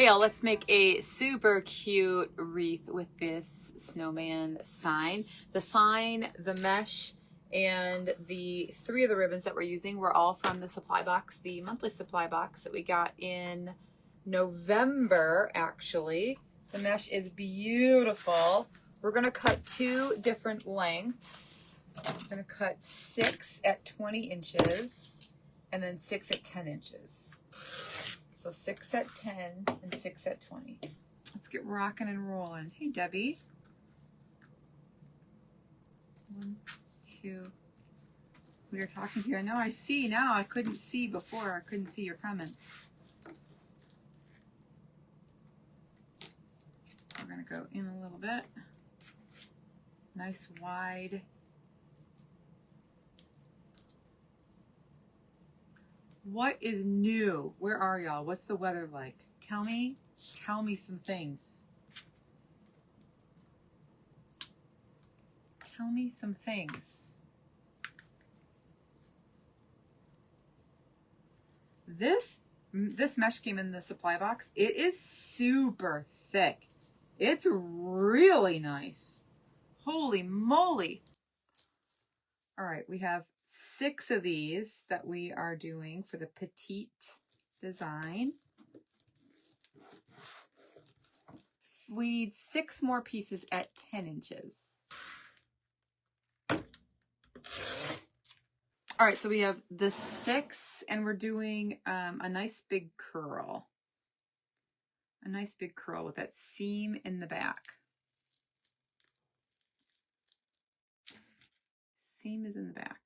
Hey y'all, let's make a super cute wreath with this snowman sign. The sign, the mesh, and the 3 of the ribbons that we're using were all from the supply box, the monthly supply box that we got in November, actually. The mesh is beautiful. We're gonna cut 2 different lengths. I'm gonna cut 6 at 20 inches and then 6 at 10 inches. So 6 at 10 and 6 at 20. Let's get rocking and rolling. Hey, Debbie. 1, 2. We are talking to you. I know I see now. I couldn't see before. I couldn't see your comments. We're going to go in a little bit. Nice wide. What is new? Where are y'all? What's the weather like? Tell me some things. Tell me some things. This mesh came in the supply box. It is super thick. It's really nice. Holy moly. All right, we have 6 of these that we are doing for the petite design. We need 6 more pieces at 10 inches. All right, so we have the 6, and we're doing a nice big curl. A nice big curl with that seam in the back. Seam is in the back.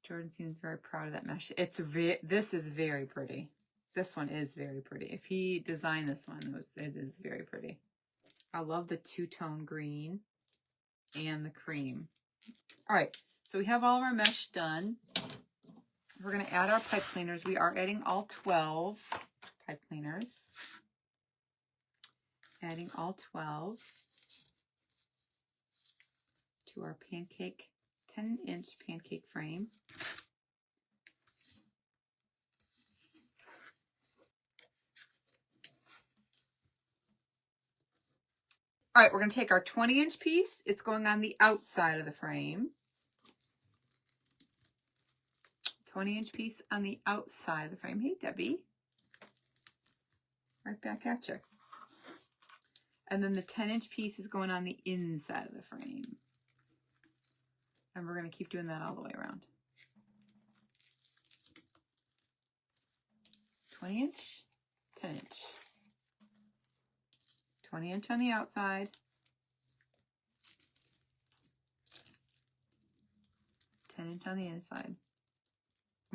Jordan seems very proud of that mesh. This is very pretty. This one is very pretty. If he designed this one, it is very pretty. I love the 2-tone green and the cream. All right, so we have all of our mesh done. We're going to add our pipe cleaners. We are adding all 12 pipe cleaners. Adding all 12 to our 10-inch pancake frame. All right, we're going to take our 20-inch piece. It's going on the outside of the frame. 20-inch piece on the outside of the frame. Hey, Debbie. Right back at you. And then the 10-inch piece is going on the inside of the frame. And we're going to keep doing that all the way around. 20-inch, 10-inch. 20-inch on the outside. 10-inch on the inside.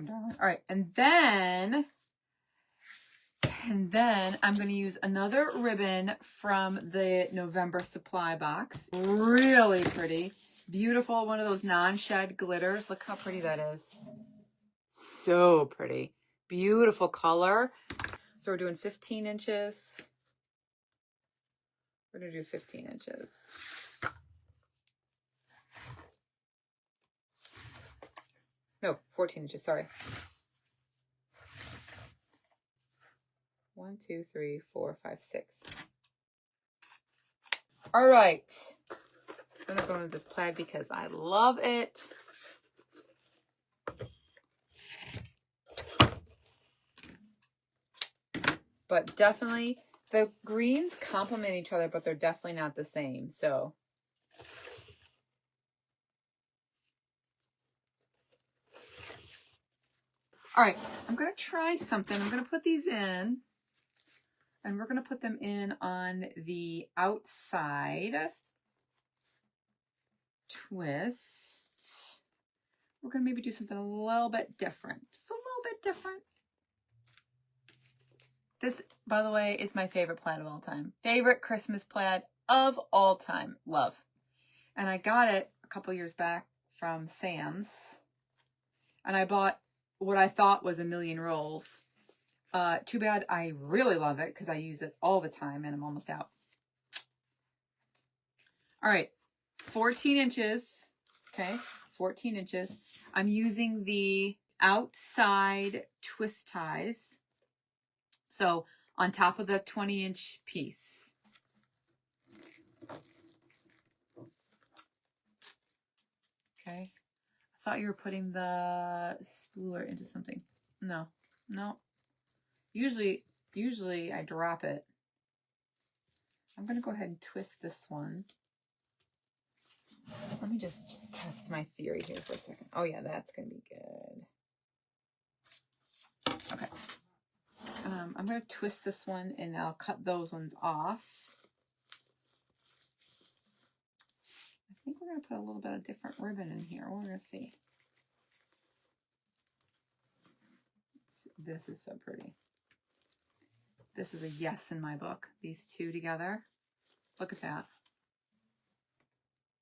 All right, and then I'm going to use another ribbon from the November supply box. Really pretty. Beautiful, one of those non-shed glitters. Look how pretty that is. So pretty. Beautiful color. So we're doing 15 inches. We're going to do 15 inches. No, 14 inches, sorry. 1, 2, 3, 4, 5, 6. All right. I'm going to go with this plaid because I love it. But definitely, the greens complement each other, but they're definitely not the same. So, all right, I'm going to try something. I'm going to put these in, and we're going to put them in on the outside twist. We're going to maybe do something a little bit different. Just a little bit different. This, by the way, is my favorite plaid of all time. Favorite Christmas plaid of all time. Love. And I got it a couple years back from Sam's. And I bought what I thought was a million rolls. Too bad I really love it because I use it all the time and I'm almost out. All right, 14 inches. Okay, 14 inches. I'm using the outside twist ties. So on top of the 20-inch piece. Okay. I thought you were putting the spooler into something. No, no. Usually I drop it. I'm going to go ahead and twist this one. Let me just test my theory here for a second. Oh yeah, that's going to be good. Okay. I'm going to twist this one and I'll cut those ones off. I think we're going to put a little bit of different ribbon in here. We're going to see. This is so pretty. This is a yes in my book. These two together. Look at that.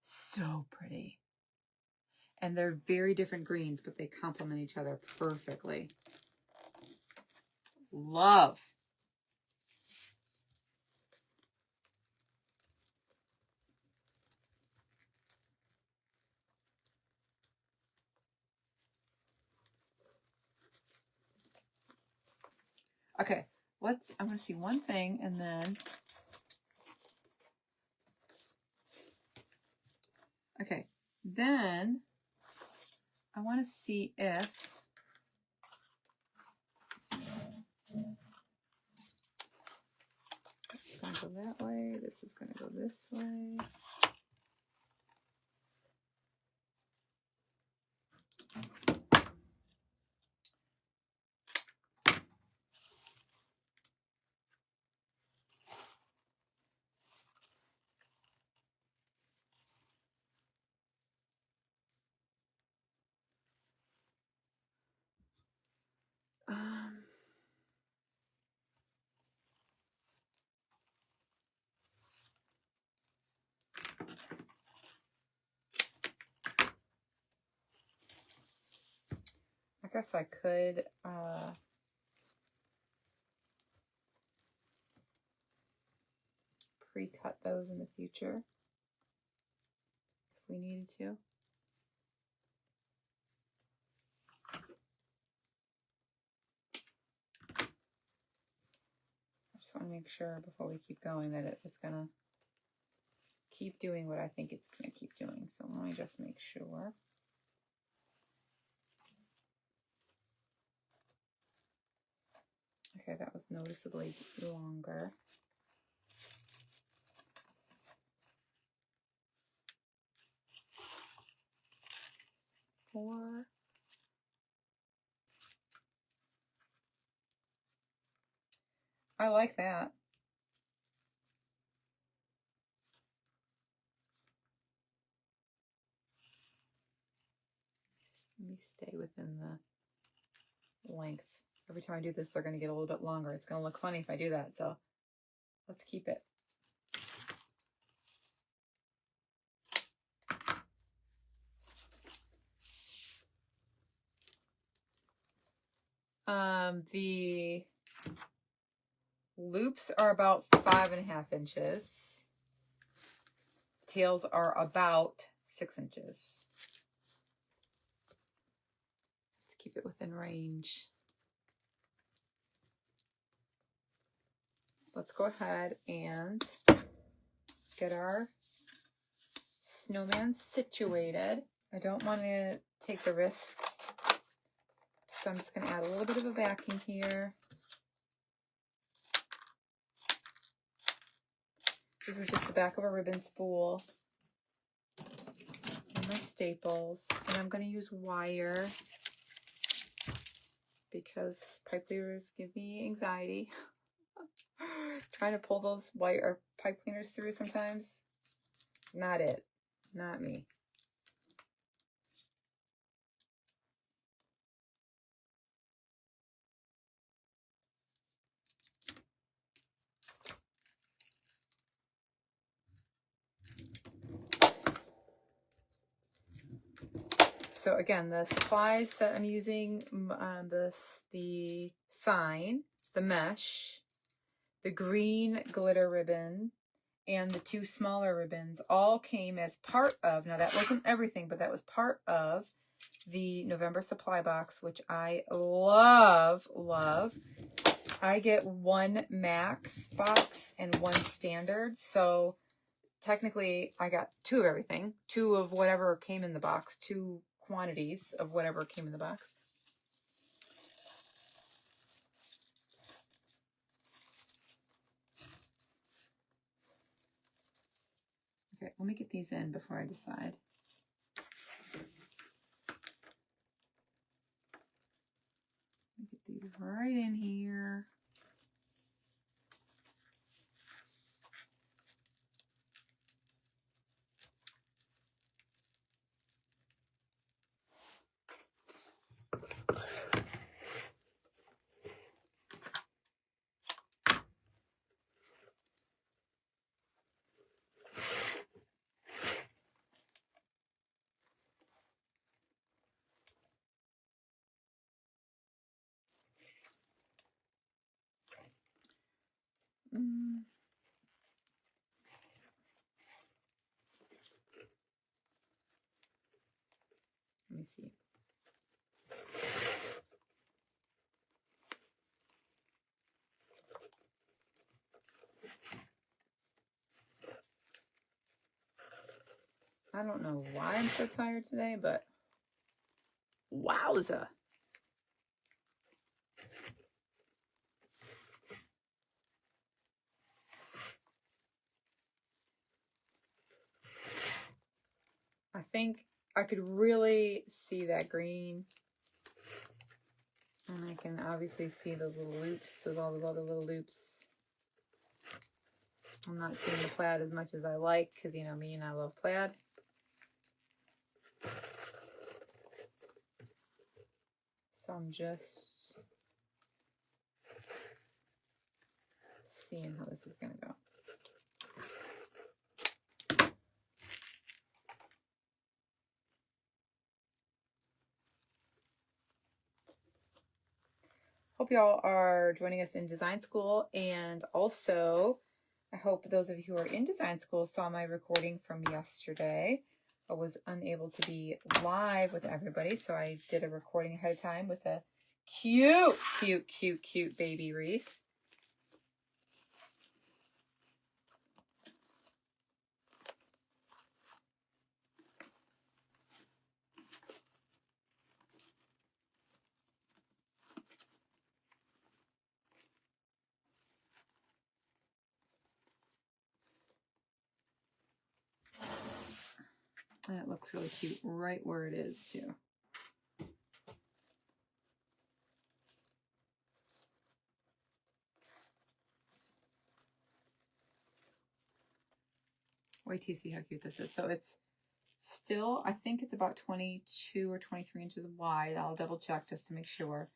So pretty. And they're very different greens, but they complement each other perfectly. Love. Okay, I'm going to see one thing and then, okay, then I want to see if, it's going to go that way, this is going to go this way. I guess I could pre-cut those in the future if we needed to. I just want to make sure before we keep going that it was going to keep doing what I think it's going to keep doing. So let me just make sure. Okay, that was noticeably longer. Four. I like that. Let me stay within the length. Every time I do this, they're going to get a little bit longer. It's going to look funny if I do that, so let's keep it. The loops are about 5.5 inches. Tails are about 6 inches. Let's keep it within range. Let's go ahead and get our snowman situated. I don't want to take the risk, so I'm just going to add a little bit of a backing here. This is just the back of a ribbon spool and my staples, and I'm going to use wire because pipe cleaners give me anxiety. Trying to pull those wire or pipe cleaners through sometimes, not it, not me. So again, the supplies that I'm using, the sign, the mesh, the green glitter ribbon, and the 2 smaller ribbons all came as part of, now that wasn't everything, but that was part of the November supply box, which I love, love. I get one max box and one standard. So technically I got two of everything, two of whatever came in the box, two quantities of whatever came in the box. Okay, let me get these in before I decide. Let me get these right in here. Let me see. I don't know why I'm so tired today, but wowza. I think I could really see that green. And I can obviously see those little loops with all those other little loops. I'm not seeing the plaid as much as I like because, you know me, and I love plaid. So I'm just seeing how this is going to go. Hope y'all are joining us in design school, and also I hope those of you who are in design school saw my recording from yesterday. I was unable to be live with everybody, so I did a recording ahead of time with a cute, cute, cute, cute baby wreath. And it looks really cute right where it is, too. Wait till you see how cute this is. So it's still, I think it's about 22 or 23 inches wide. I'll double check just to make sure.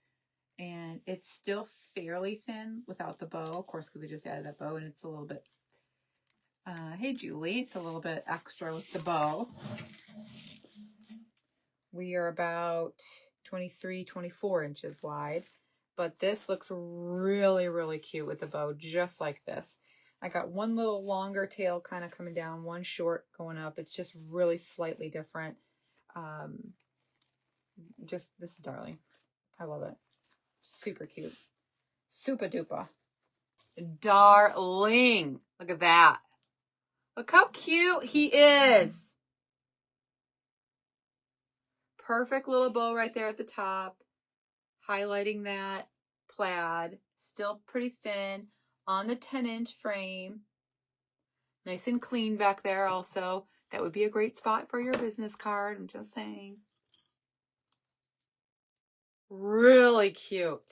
And it's still fairly thin without the bow, of course, because we just added that bow, and it's a little bit, hey Julie, it's a little bit extra with the bow. We are about 23, 24 inches wide, but this looks really, really cute with the bow, just like this. I got one little longer tail kind of coming down, one short going up. It's just really slightly different. Just, this is darling. I love it. Super cute. Super duper. Darling. Look at that. Look how cute he is. Perfect little bow right there at the top. Highlighting that plaid. Still pretty thin. On the 10-inch frame. Nice and clean back there also. That would be a great spot for your business card. I'm just saying. Really cute.